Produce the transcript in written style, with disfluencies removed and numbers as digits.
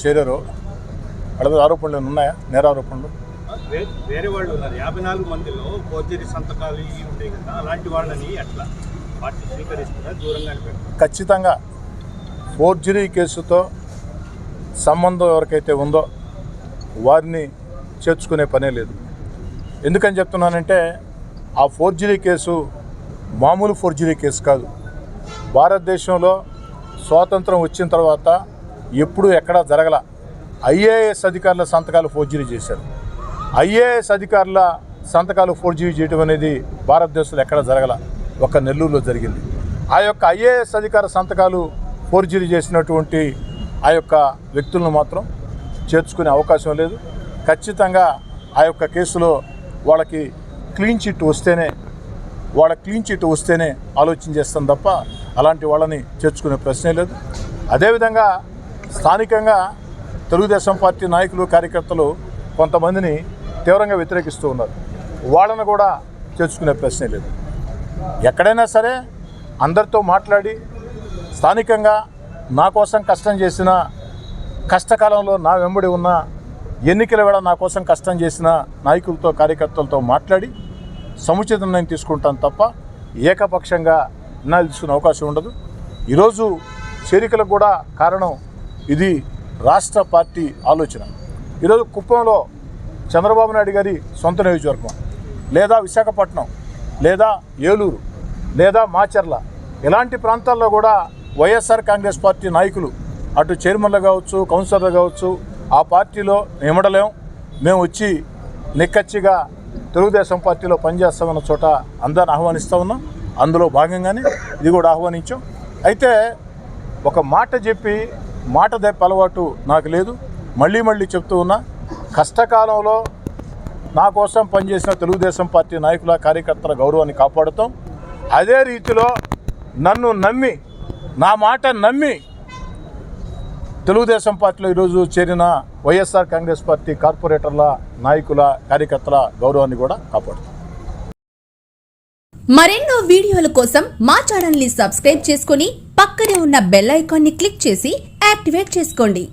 చేరారో వాళ్ళ మీద ఆరోపణలు ఉన్నాయా, నేరారోపణలు? వేరే వాళ్ళు ఉన్నారు 54 మందిలో ఫోర్జరీ సంతకాలు ఉంటాయి కదా, అలాంటి వాళ్ళని ఎట్లా పార్టీ స్వీకరిస్తుందా, దూరంగా పెడతారు? ఖచ్చితంగా ఫోర్జరీ కేసుతో సంబంధం ఎవరికైతే ఉందో వారిని చేర్చుకునే పనే లేదు. ఎందుకని చెప్తున్నానంటే ఆ ఫోర్జరీ కేసు మామూలు ఫోర్జరీ కేసు కాదు. భారతదేశంలో స్వాతంత్రం వచ్చిన తర్వాత ఎప్పుడూ ఎక్కడా జరగల. ఐఏఎస్ అధికారుల సంతకాలు ఫోర్జరీ చేశారు. ఐఏఎస్ అధికారుల సంతకాలు ఫోర్జరీ చేయడం అనేది భారతదేశంలో ఎక్కడా జరగల, ఒక నెల్లూరులో జరిగింది. ఆ యొక్క ఐఏఎస్ అధికార సంతకాలు ఫోర్జరీ చేసినటువంటి ఆ యొక్క వ్యక్తులను మాత్రం చేర్చుకునే అవకాశం లేదు. ఖచ్చితంగా ఆ యొక్క కేసులో వాళ్ళకి క్లీన్ చిట్ వస్తేనే ఆలోచన చేస్తాం తప్ప అలాంటి వాళ్ళని చేర్చుకునే ప్రశ్నే లేదు. అదేవిధంగా స్థానికంగా తెలుగుదేశం పార్టీ నాయకులు, కార్యకర్తలు కొంతమందిని తీవ్రంగా వ్యతిరేకిస్తూ ఉన్నారు. వాళ్ళను కూడా చేర్చుకునే ప్రశ్నే లేదు. ఎక్కడైనా సరే అందరితో మాట్లాడి స్థానికంగా నా కోసం కష్టం చేసిన, కష్టకాలంలో నా వెంబడి ఉన్న, ఎన్నికల వేళ నా కోసం కష్టం చేసిన నాయకులతో, కార్యకర్తలతో మాట్లాడి సముచిత నిర్ణయం తీసుకుంటాను తప్ప ఏకపక్షంగా నిర్ణయాలు తీసుకునే అవకాశం ఉండదు. ఈరోజు చేరికలకు కూడా కారణం ఇది రాష్ట్ర పార్టీ ఆలోచన. ఈరోజు కుప్పంలో చంద్రబాబు నాయుడు గారి సొంత నియోజకవర్గం, లేదా విశాఖపట్నం, లేదా ఏలూరు, లేదా మాచర్ల, ఇలాంటి ప్రాంతాల్లో కూడా వైఎస్ఆర్ కాంగ్రెస్ పార్టీ నాయకులు అటు చైర్మన్లు కావచ్చు, కౌన్సిలర్లు కావచ్చు, ఆ పార్టీలో ఇమడలేం, మేము వచ్చి నిక్కచ్చిగా తెలుగుదేశం పార్టీలో పనిచేస్తామన్న చోట అందరిని ఆహ్వానిస్తూ ఉన్నాం. అందులో భాగంగానే ఇది కూడా ఆహ్వానించాం. అయితే ఒక మాట చెప్పి మాట దెప్ప అలవాటు నాకు లేదు. మళ్ళీ చెప్తూ ఉన్నా, కష్టకాలంలో నా కోసం పనిచేసిన తెలుగుదేశం పార్టీ నాయకుల, కార్యకర్తల గౌరవాన్ని కాపాడుతాం. అదే రీతిలో నన్ను నమ్మి, నా మాట నమ్మి తెలుగుదేశం పార్టీలో ఈరోజు చేరిన వైఎస్ఆర్ కాంగ్రెస్ పార్టీ కార్పొరేటర్ల, నాయకుల, కార్యకర్తల గౌరవాన్ని కూడా కాపాడుతాం. మరెన్నో వీడియోల కోసం మా ఛానల్ ని సబ్స్క్రైబ్ చేసుకుని పక్కనే ఉన్న బెల్ ఐకాన్ ని క్లిక్ చేసి యాక్టివేట్ చేసుకోండి.